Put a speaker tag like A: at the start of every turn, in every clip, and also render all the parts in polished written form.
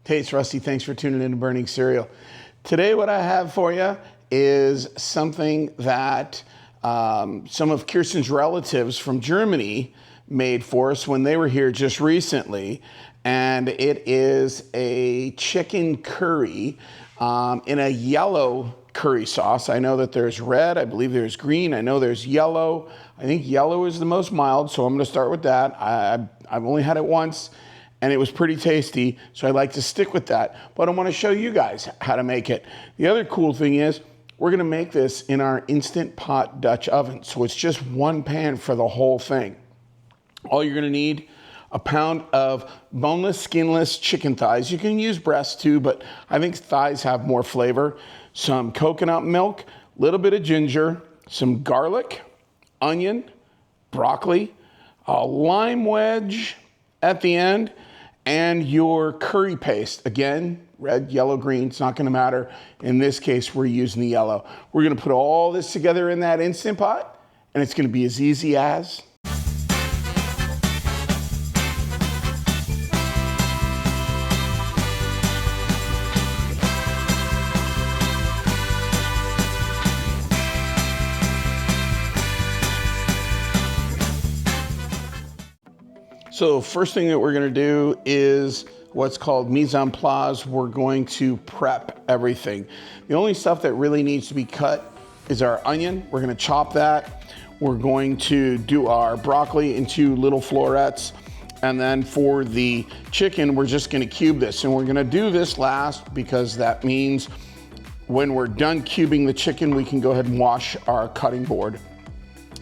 A: Hey, it's Rusty. Thanks for tuning in to Burning Cereal. Today, what I have for you is something that some of Kirsten's relatives from Germany made for us when they were here just recently. And it is a chicken curry in a yellow curry sauce. I know that there's red. I believe there's green. I know there's yellow. I think yellow is the most mild, so I'm going to start with that. I've only had it once, and it was pretty tasty, so I like to stick with that. But I want to show you guys how to make it. The other cool thing is we're going to make this in our Instant Pot Dutch oven, so it's just one pan for the whole thing. All you're going to need, a pound of boneless, skinless chicken thighs. You can use breasts too, but I think thighs have more flavor. Some coconut milk, a little bit of ginger, some garlic, onion, broccoli, a lime wedge at the end, and your curry paste. Again, red, yellow, green, it's not gonna matter. In this case, we're using the yellow. We're gonna put all this together in that Instant Pot, and it's gonna be as easy as... So first thing that we're gonna do is what's called mise en place. We're going to prep everything. The only stuff that really needs to be cut is our onion. We're gonna chop that. We're going to do our broccoli into little florets. And then for the chicken, we're just gonna cube this. And we're gonna do this last because that means when we're done cubing the chicken, we can go ahead and wash our cutting board.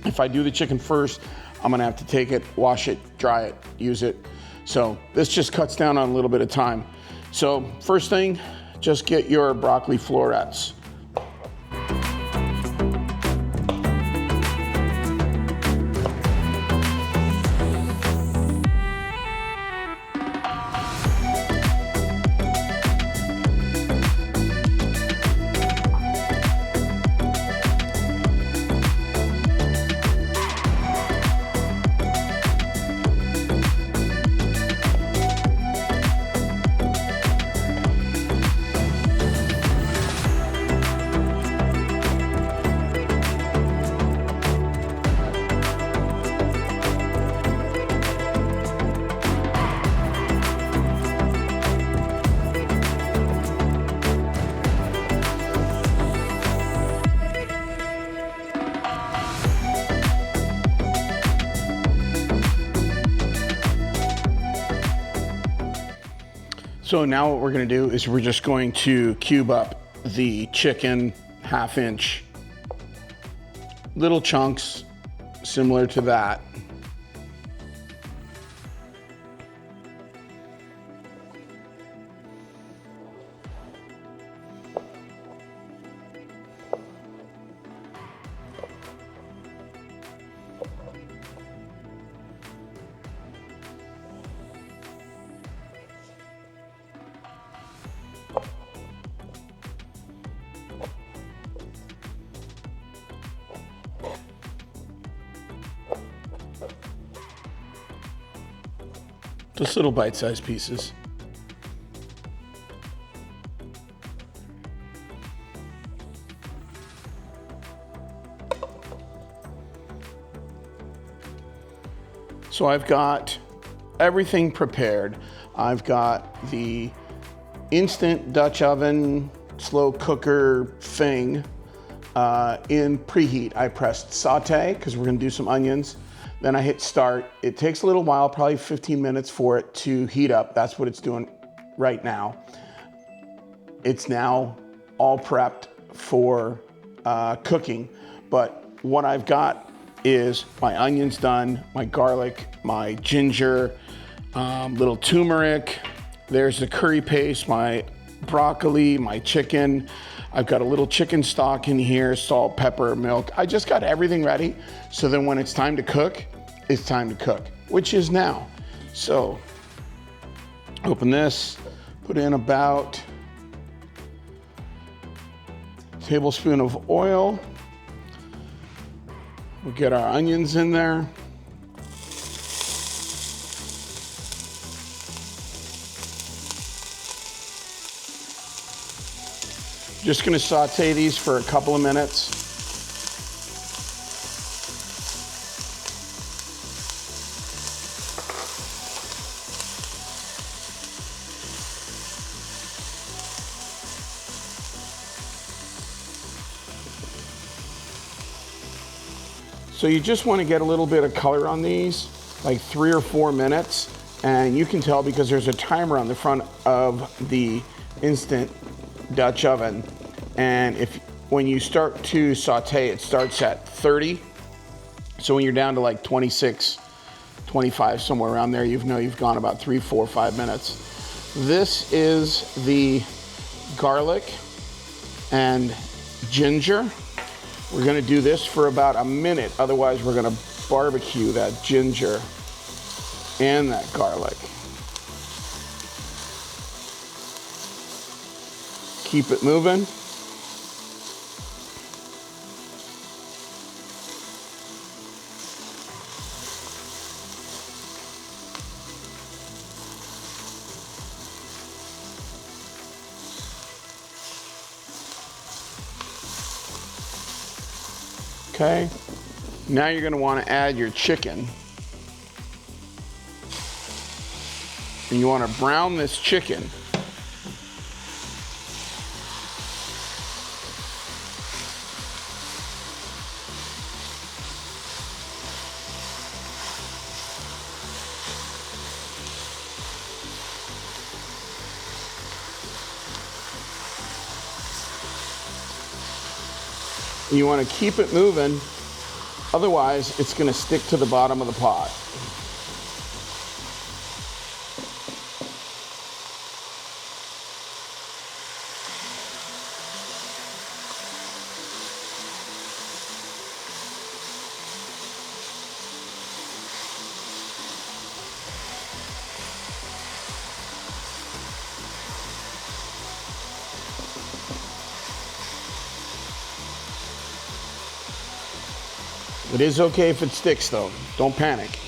A: If I do the chicken first, I'm gonna have to take it, wash it, dry it, use it. So this just cuts down on a little bit of time. So first thing, just get your broccoli florets. So now what we're gonna do is we're just going to cube up the chicken 1/2 inch. Little chunks similar to that. Just little bite-sized pieces. So I've got everything prepared. I've got the instant Dutch oven, slow cooker thing in preheat. I pressed saute because we're gonna do some onions. Then I hit start. It takes a little while, probably 15 minutes for it to heat up. That's what it's doing right now. It's now all prepped for cooking. But what I've got is my onions done, my garlic, my ginger, little turmeric. There's the curry paste, my broccoli, my chicken. I've got a little chicken stock in here, salt, pepper, milk. I just got everything ready. So then when it's time to cook, it's time to cook, which is now. So open this, put in about a tablespoon of oil. We'll get our onions in there. Just gonna saute these for a couple of minutes. So you just want to get a little bit of color on these, like 3 or 4 minutes. And you can tell because there's a timer on the front of the instant Dutch oven. And when you start to saute, it starts at 30. So when you're down to like 26, 25, somewhere around there, you've gone about 3, 4, 5 minutes. This is the garlic and ginger. We're gonna do this for about a minute, otherwise we're gonna barbecue that ginger and that garlic. Keep it moving. Okay, now you're going to want to add your chicken. And you want to brown this chicken. You want to keep it moving, otherwise it's going to stick to the bottom of the pot. It is okay if it sticks though, don't panic.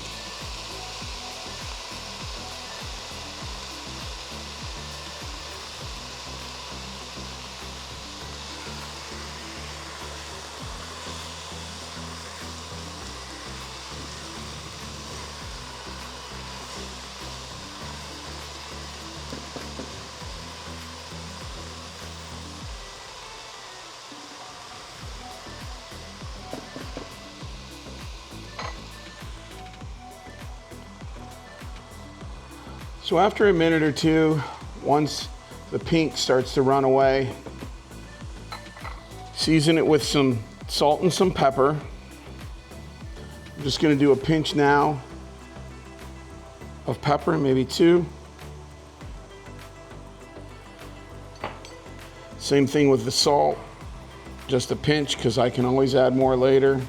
A: So after a minute or two, once the pink starts to run away, season it with some salt and some pepper. I'm just gonna do a pinch now of pepper, maybe 2. Same thing with the salt, just a pinch because I can always add more later.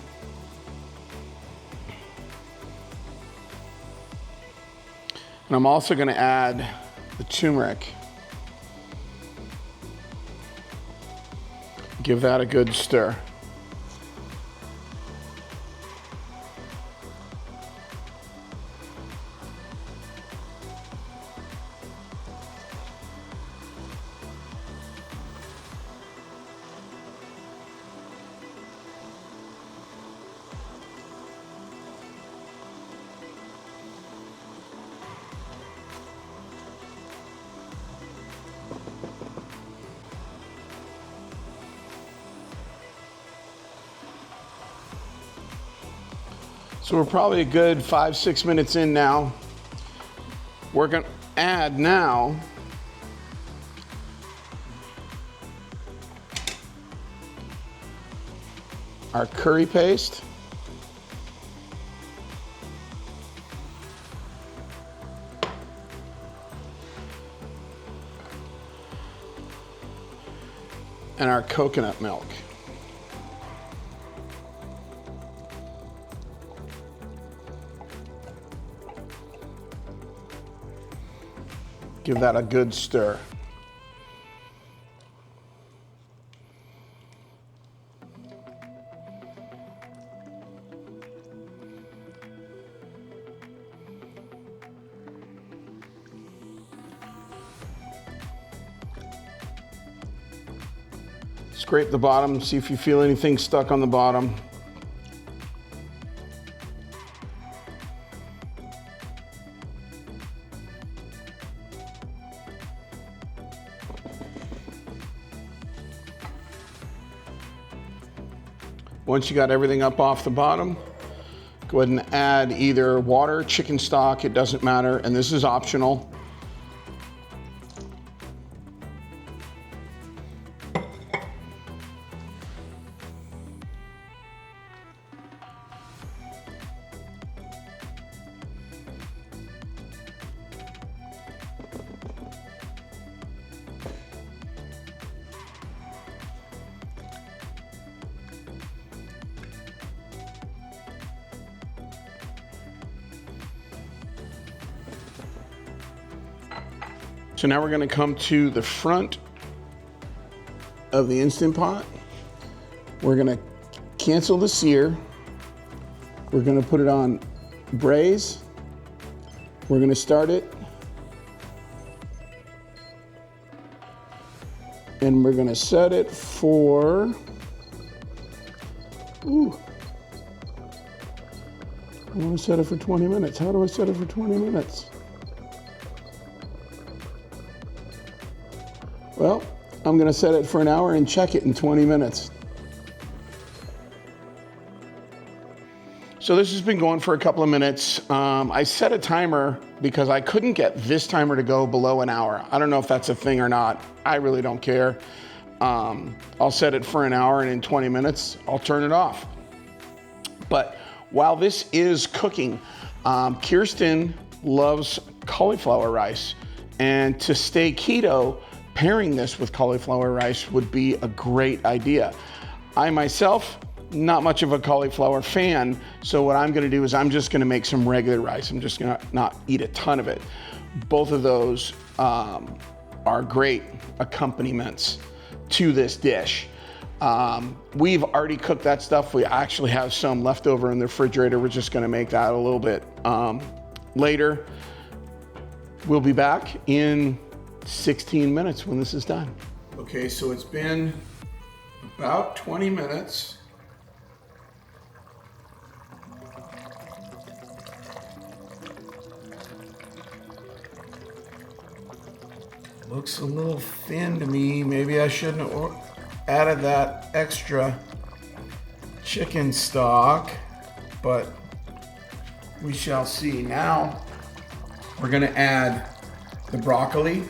A: And I'm also going to add the turmeric. Give that a good stir. So we're probably a good 5-6 minutes in now. We're gonna add now our curry paste. And our coconut milk. Give that a good stir. Scrape the bottom, see if you feel anything stuck on the bottom. Once you got everything up off the bottom, go ahead and add either water, chicken stock, it doesn't matter, and this is optional. So now we're going to come to the front of the Instant Pot. We're going to cancel the sear. We're going to put it on braise. We're going to start it. And we're going to set it for, I want to set it for 20 minutes. How do I set it for 20 minutes? Well, I'm going to set it for an hour and check it in 20 minutes. So this has been going for a couple of minutes. I set a timer because I couldn't get this timer to go below an hour. I don't know if that's a thing or not. I really don't care. I'll set it for an hour, and in 20 minutes, I'll turn it off. But while this is cooking, Kirsten loves cauliflower rice. And to stay keto, pairing this with cauliflower rice would be a great idea. I myself, not much of a cauliflower fan, so what I'm gonna do is I'm just gonna make some regular rice. I'm just gonna not eat a ton of it. Both of those are great accompaniments to this dish. We've already cooked that stuff. We actually have some left over in the refrigerator. We're just gonna make that a little bit later. We'll be back in 16 minutes when this is done. Okay, so it's been about 20 minutes. Looks a little thin to me. Maybe I shouldn't have added that extra chicken stock, but we shall see. Now we're gonna add the broccoli.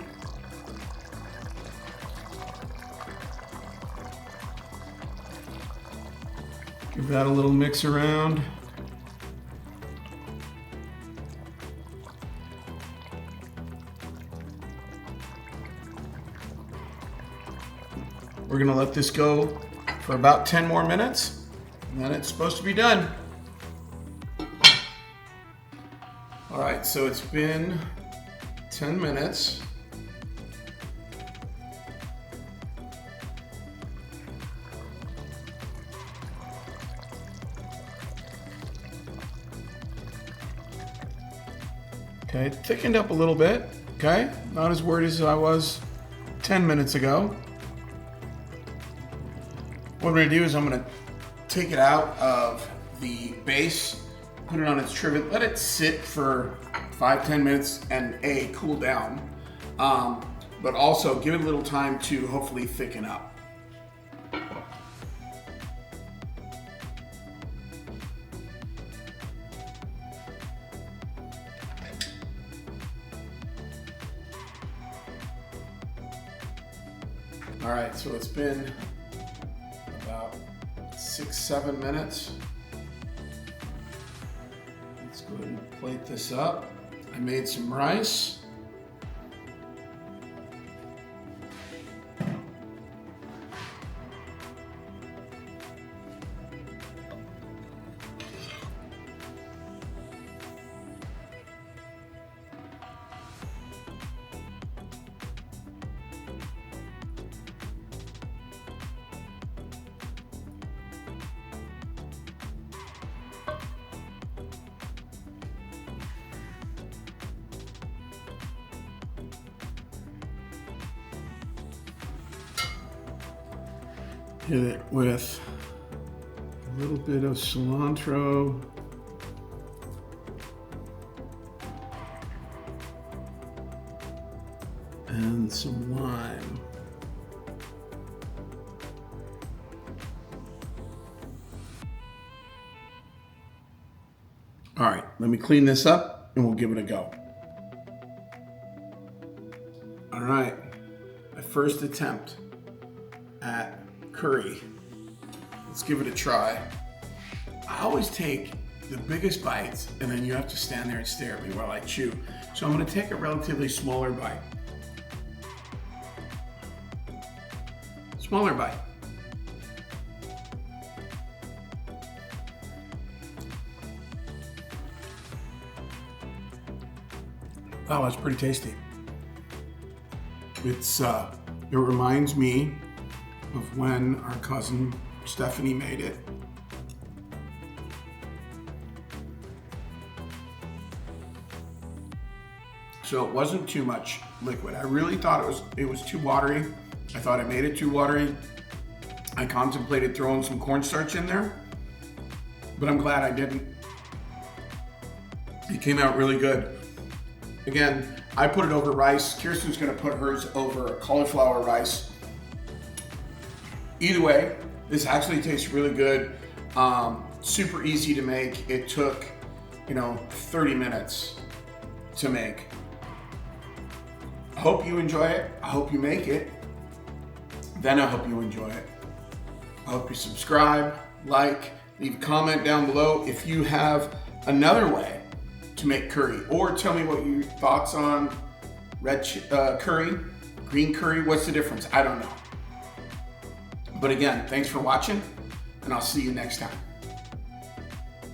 A: Give that a little mix around. We're gonna let this go for about 10 more minutes, and then it's supposed to be done. All right, so it's been 10 minutes. Okay, thickened up a little bit, okay? Not as worried as I was 10 minutes ago. What I'm gonna do is I'm gonna take it out of the base, put it on its trivet, let it sit for 5-10 minutes and cool down, but also give it a little time to hopefully thicken up. All right, so it's been about 6-7 minutes. Let's go ahead and plate this up. I made some rice. Hit it with a little bit of cilantro. And some lime. All right, let me clean this up and we'll give it a go. All right, my first attempt at curry. Let's give it a try. I always take the biggest bites and then you have to stand there and stare at me while I chew. So I'm gonna take a relatively smaller bite. Smaller bite. Wow, that's pretty tasty. It reminds me of when our cousin Stephanie made it. So it wasn't too much liquid. I really thought it was too watery. I thought I made it too watery. I contemplated throwing some cornstarch in there, but I'm glad I didn't. It came out really good. Again, I put it over rice. Kirsten's gonna put hers over cauliflower rice. Either way, this actually tastes really good. Super easy to make. It took, 30 minutes to make. I hope you enjoy it. I hope you make it. Then I hope you enjoy it. I hope you subscribe, like, leave a comment down below if you have another way to make curry, or tell me what your thoughts on red curry, green curry. What's the difference? I don't know. But again, thanks for watching, and I'll see you next time.